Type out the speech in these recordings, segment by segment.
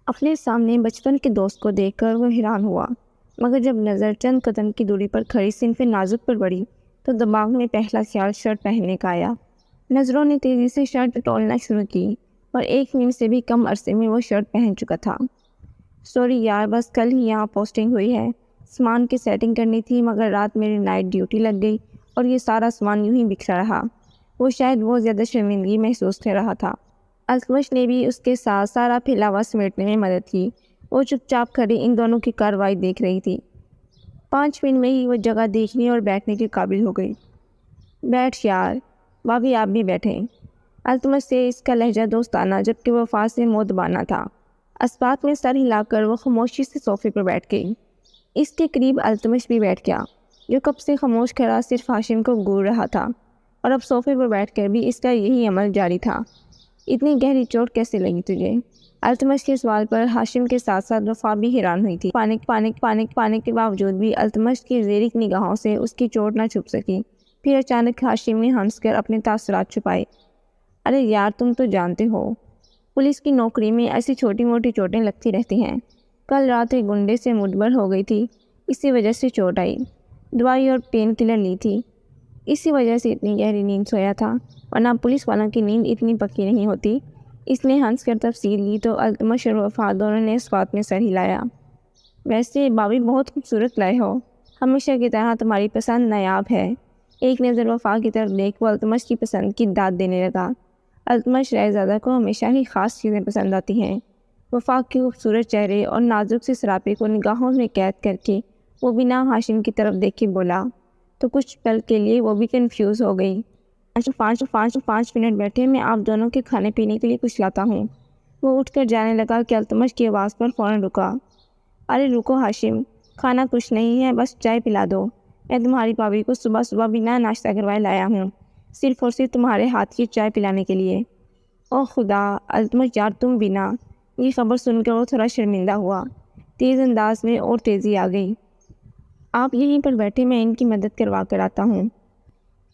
اپنے سامنے بچپن کے دوست کو دیکھ کر وہ حیران ہوا، مگر جب نظر چند قدم کی دوری پر کھڑی صنف نازک پر پڑی تو دماغ میں پہلا خیال شرٹ پہننے کا آیا۔ نظروں نے تیزی سے شرٹ ٹولنا شروع کی اور 1 منٹ سے بھی کم عرصے میں وہ شرٹ پہن چکا تھا۔ سوری یار، بس کل ہی یہاں پوسٹنگ ہوئی ہے، سامان کی سیٹنگ کرنی تھی، مگر رات میری نائٹ ڈیوٹی لگ گئی اور یہ سارا سامان یوں ہی بکھرا رہا۔ وہ شاید بہت زیادہ شرمندگی محسوس کر رہا تھا۔ التمش نے بھی اس کے ساتھ سارا پھیلاوا سمیٹنے میں مدد کی۔ وہ چپ چاپ کھڑی ان دونوں کی کارروائی دیکھ رہی تھی۔ 5 منٹ میں ہی وہ جگہ دیکھنے اور بیٹھنے کے قابل ہو گئی۔ بیٹھ یار، بھابھی آپ بھی بیٹھیں۔ التمش سے اس کا لہجہ دوستانہ جبکہ وفا سے مؤدبانہ تھا۔ اسباق میں سر ہلا کر وہ خاموشی سے صوفے پر بیٹھ گئی۔ اس کے قریب التمش بھی بیٹھ گیا، جو کب سے خاموش کھڑا صرف ہاشم کو گور رہا تھا، اور اب صوفے پر بیٹھ کر بھی اس کا یہی عمل جاری تھا۔ اتنی گہری چوٹ کیسے لگی تجھے؟ التمش کے سوال پر ہاشم کے ساتھ ساتھ وفا بھی حیران ہوئی تھی۔ پانے کے باوجود بھی التمش کی زیرک نگاہوں سے اس کی چوٹ نہ چھپ سکی۔ پھر اچانک ہاشم نے ہنس کر اپنے تاثرات چھپائے۔ ارے یار، تم تو جانتے ہو پولیس کی نوکری میں ایسی چھوٹی موٹی چوٹیں لگتی رہتی ہیں۔ کل رات ایک گنڈے سے مڈبر ہو گئی تھی، اسی وجہ سے چوٹ آئی۔ دوائی اور پین کلر لی تھی، اسی وجہ سے اتنی گہری نیند سویا تھا، ورنہ پولیس والوں کی نیند اتنی پکی نہیں ہوتی۔ اس نے ہنس کر تفصیل دی تو التمش اور وفا دونوں نے اس بات میں سر ہلایا۔ ویسے بھابھی بہت خوبصورت لائے ہو، ہمیشہ کی طرح تمہاری پسند نایاب ہے۔ ایک نظر وفا کی طرف دیکھ وہ التمش کی پسند کی داد دینے لگا۔ التمش رائزادہ کو ہمیشہ ہی خاص چیزیں پسند آتی ہیں۔ وفا کے خوبصورت چہرے اور نازک سے سراپے کو نگاہوں میں قید کر کے وہ بنا ہاشم کی طرف دیکھ کے بولا تو کچھ پل کے لیے وہ بھی کنفیوز ہو گئی۔ 5 منٹ بیٹھے، میں آپ دونوں کے کھانے پینے کے لیے کچھ لاتا ہوں۔ وہ اٹھ کر جانے لگا کہ التمش کی آواز پر فوراً رکا۔ ارے رکو ہاشم، کھانا کچھ نہیں ہے، بس چائے پلا دو۔ میں تمہاری بھابھی کو صبح صبح بنا ناشتہ کروائے لایا ہوں، صرف اور صرف تمہارے ہاتھ کی چائے پلانے کے لیے۔ اوہ خدا، التمش یار تم بنا۔ یہ خبر سن کر وہ تھوڑا شرمندہ ہوا۔ تیز انداز میں اور تیزی آ گئی۔ آپ یہیں پر بیٹھے، میں ان کی مدد کروا کر آتا ہوں۔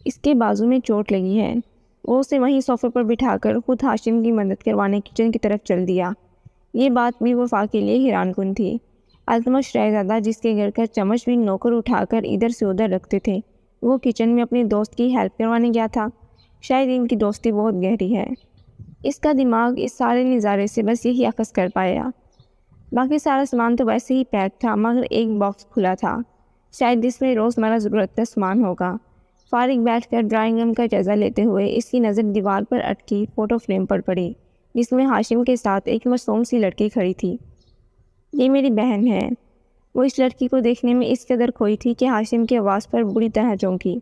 اس کے بازو میں چوٹ لگی ہے۔ وہ اسے وہیں صوفے پر بٹھا کر خود ہاشم کی مدد کروانے کچن کی طرف چل دیا۔ یہ بات بھی وفا کے لیے حیران کن تھی۔ التمش رائزادہ جس کے گھر کا چمچ بھی نوکر اٹھا کر ادھر سے ادھر رکھتے تھے، وہ کچن میں اپنے دوست کی ہیلپ کروانے گیا تھا۔ شاید ان کی دوستی بہت گہری ہے۔ اس کا دماغ اس سارے نظارے سے بس یہی اخذ کر پایا۔ باقی سارا سامان تو ویسے ہی پیک تھا، مگر ایک باکس کھلا تھا، شاید جس میں روزمرہ ضرورت کا سامان ہوگا۔ فارغ بیٹھ کر ڈرائنگ روم کا جائزہ لیتے ہوئے اس کی نظر دیوار پر اٹکی فوٹو فریم پر پڑی، جس میں ہاشم کے ساتھ ایک معصوم سی لڑکی کھڑی تھی۔ یہ میری بہن ہے۔ وہ اس لڑکی کو دیکھنے میں اس قدر کھوئی تھی کہ ہاشم کی آواز پر بری طرح چونکی۔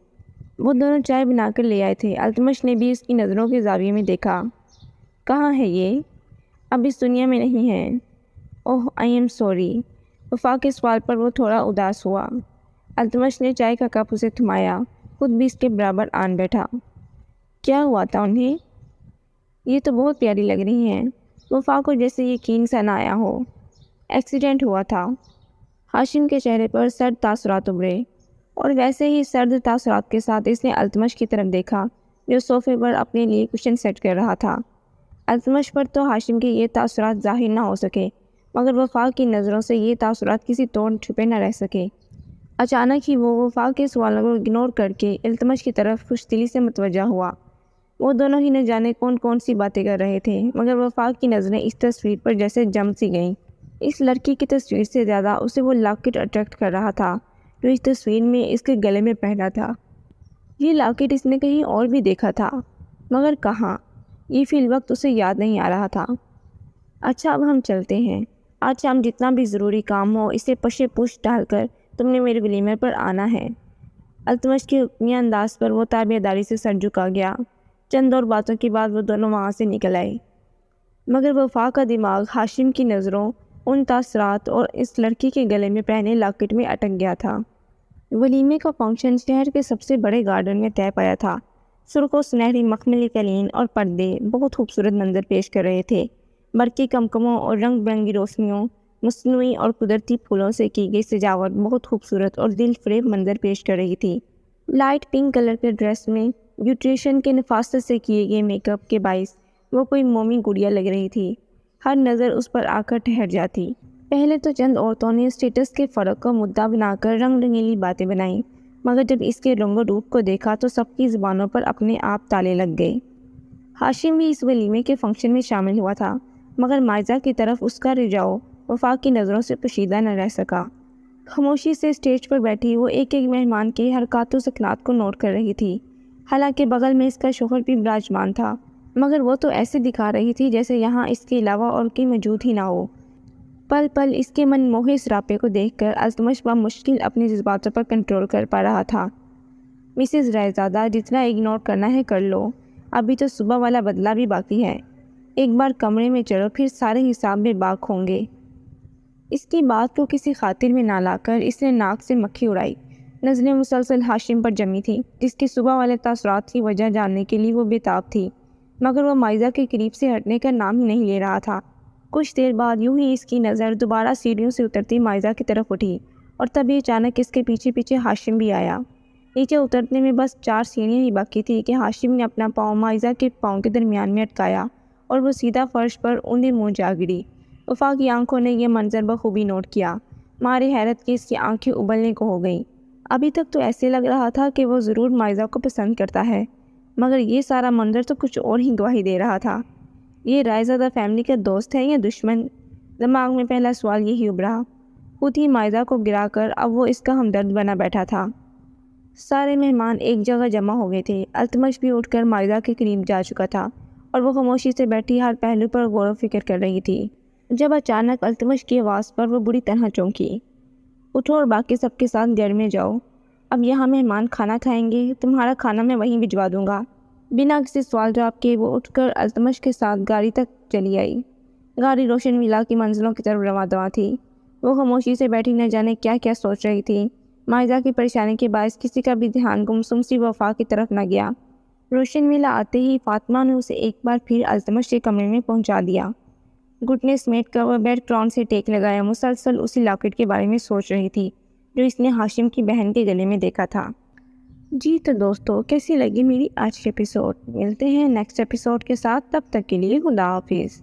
وہ دونوں چائے بنا کر لے آئے تھے۔ التمش نے بھی اس کی نظروں کے زاویے میں دیکھا۔ کہاں ہے یہ؟ اب اس دنیا میں نہیں ہے۔ اوہ آئی ایم سوری۔ وفا کے سوال پر وہ تھوڑا اداس ہوا۔ التمش نے چائے کا کپ اسے تھمایا، خود بھی اس کے برابر آن بیٹھا۔ کیا ہوا تھا انہیں؟ یہ تو بہت پیاری لگ رہی ہیں۔ وفا کو جیسے یقین سا نہ آیا ہو۔ ایکسیڈنٹ ہوا تھا۔ ہاشم کے چہرے پر سرد تاثرات ابھرے، اور ویسے ہی سرد تاثرات کے ساتھ اس نے التمش کی طرف دیکھا جو صوفے پر اپنے لیے کشن سیٹ کر رہا تھا۔ التمش پر تو ہاشم کے یہ تاثرات ظاہر نہ ہو سکے، مگر وفا کی نظروں سے یہ تاثرات کسی طور چھپے نہ رہ سکے۔ اچانک ہی وہ وفا کے سوالوں کو اگنور کر کے التمش کی طرف خوش دلی سے متوجہ ہوا۔ وہ دونوں ہی نہ جانے کون سی باتیں کر رہے تھے، مگر وفا کی نظریں اس تصویر پر جیسے جم سی گئیں۔ اس لڑکی کی تصویر سے زیادہ اسے وہ لاکٹ اٹریکٹ کر رہا تھا جو اس تصویر میں اس کے گلے میں پہنا تھا۔ یہ لاکٹ اس نے کہیں اور بھی دیکھا تھا، مگر کہاں؟ یہ فی الوقت اسے یاد نہیں آ رہا تھا۔ اچھا اب ہم چلتے ہیں۔ آج شام جتنا بھی ضروری کام ہو اسے پشے پوش ڈال کر تم نے میرے ولیمے پر آنا ہے۔ التمش کے حکمیہ انداز پر وہ تابعداری سے سر جھکا گیا۔ چند اور باتوں کے بعد وہ دونوں وہاں سے نکل آئے، مگر وفا کا دماغ ہاشم کی نظروں، ان تاثرات اور اس لڑکی کے گلے میں پہنے لاکٹ میں اٹک گیا تھا۔ ولیمے کا فنکشن شہر کے سب سے بڑے گارڈن میں طے پایا تھا۔ سرخ و سنہری مخملی قالین اور پردے بہت خوبصورت منظر پیش کر رہے تھے۔ برقی کمکموں اور رنگ برنگی روشنیوں، مصنوعی اور قدرتی پھولوں سے کی گئی سجاوٹ بہت خوبصورت اور دل فریب منظر پیش کر رہی تھی۔ لائٹ پنک کلر کے ڈریس میں بیوٹیشین کے نفاست سے کیے گئے میک اپ کے باعث وہ کوئی مومی گڑیا لگ رہی تھی۔ ہر نظر اس پر آ کر ٹھہر جاتی۔ پہلے تو چند عورتوں نے اسٹیٹس کے فرق کو مدعا بنا کر رنگ رنگیلی باتیں بنائیں، مگر جب اس کے رنگ و روپ کو دیکھا تو سب کی زبانوں پر اپنے آپ تالے لگ گئے۔ ہاشم بھی اس ولیمے کے فنکشن میں شامل ہوا تھا، مگر مائزہ کی طرف اس کا رجوع وفاق کی نظروں سے پوشیدہ نہ رہ سکا۔ خاموشی سے اسٹیج پر بیٹھی وہ ایک ایک مہمان کے حرکات و سکنات کو نوٹ کر رہی تھی۔ حالانکہ بغل میں اس کا شوہر بھی براجمان تھا، مگر وہ تو ایسے دکھا رہی تھی جیسے یہاں اس کے علاوہ اور کوئی موجود ہی نہ ہو۔ پل پل اس کے من موہے سراپے کو دیکھ کر التمش بمشکل اپنے جذباتوں پر کنٹرول کر پا رہا تھا۔ مسز رائزادہ، جتنا اگنور کرنا ہے کر لو، ابھی تو صبح والا بدلہ بھی باقی ہے۔ ایک بار کمرے میں چلو، پھر سارے حساب میں باق ہوں گے۔ اس کی بات کو کسی خاطر میں نہ لا کر اس نے ناک سے مکھی اڑائی۔ نظریں مسلسل ہاشم پر جمی تھیں، جس کے صبح والے تاثرات کی وجہ جاننے کے لیے وہ بےتاب تھی، مگر وہ مائزہ کے قریب سے ہٹنے کا نام ہی نہیں لے رہا تھا۔ کچھ دیر بعد یوں ہی اس کی نظر دوبارہ سیڑھیوں سے اترتی مائزہ کی طرف اٹھی، اور تبھی اچانک اس کے پیچھے پیچھے ہاشم بھی آیا۔ نیچے اترنے میں بس 4 سیڑھیاں ہی باقی تھی کہ ہاشم نے اپنا پاؤں مائزہ کے پاؤں کے درمیان میں اٹکایا اور وہ سیدھا فرش پر اوندے منہ جا گری۔ وفا کی آنکھوں نے یہ منظر بخوبی نوٹ کیا۔ مارے حیرت کی اس کی آنکھیں ابلنے کو ہو گئیں۔ ابھی تک تو ایسے لگ رہا تھا کہ وہ ضرور مائزہ کو پسند کرتا ہے، مگر یہ سارا منظر تو کچھ اور ہی گواہی دے رہا تھا۔ یہ رائزادہ فیملی کا دوست ہے یا دشمن؟ دماغ میں پہلا سوال یہی ابھرا۔ خود ہی مائزہ کو گرا کر اب وہ اس کا ہمدرد بنا بیٹھا تھا۔ سارے مہمان ایک جگہ جمع ہو گئے تھے۔ التمش بھی اٹھ کر مائزہ کے قریب جا چکا تھا اور وہ خاموشی سے بیٹھی ہر پہلو پر غور و فکر کر رہی تھی، جب اچانک التمش کی آواز پر وہ بری طرح چونکی۔ اٹھو اور باقی سب کے ساتھ گھر میں جاؤ، اب یہاں مہمان کھانا کھائیں گے، تمہارا کھانا میں وہیں بھجوا دوں گا۔ بنا کسی سوال جواب کے وہ اٹھ کر التمش کے ساتھ گاڑی تک چلی آئی۔ گاڑی روشن ویلا کی منزلوں کی طرف رواں دواں تھی۔ وہ خاموشی سے بیٹھی نہ جانے کیا کیا سوچ رہی تھی۔ مائزہ کی پریشانی کے باعث کسی کا بھی دھیان گمسم سی وفا کی طرف نہ گیا۔ روشن ویلا آتے ہی فاطمہ نے اسے ایک بار پھر التمش کے کمرے میں پہنچا دیا۔ گھٹنے سمیٹ کر وہ بیڈ کراؤن سے ٹیک لگایا مسلسل اسی لاکٹ کے بارے میں سوچ رہی تھی جو اس نے ہاشم کی بہن کے گلے میں دیکھا تھا۔ جی تو دوستو، کیسی لگی میری آج کی ایپیسوڈ؟ ملتے ہیں نیکسٹ ایپیسوڈ کے ساتھ، تب تک کے لیے خدا حافظ۔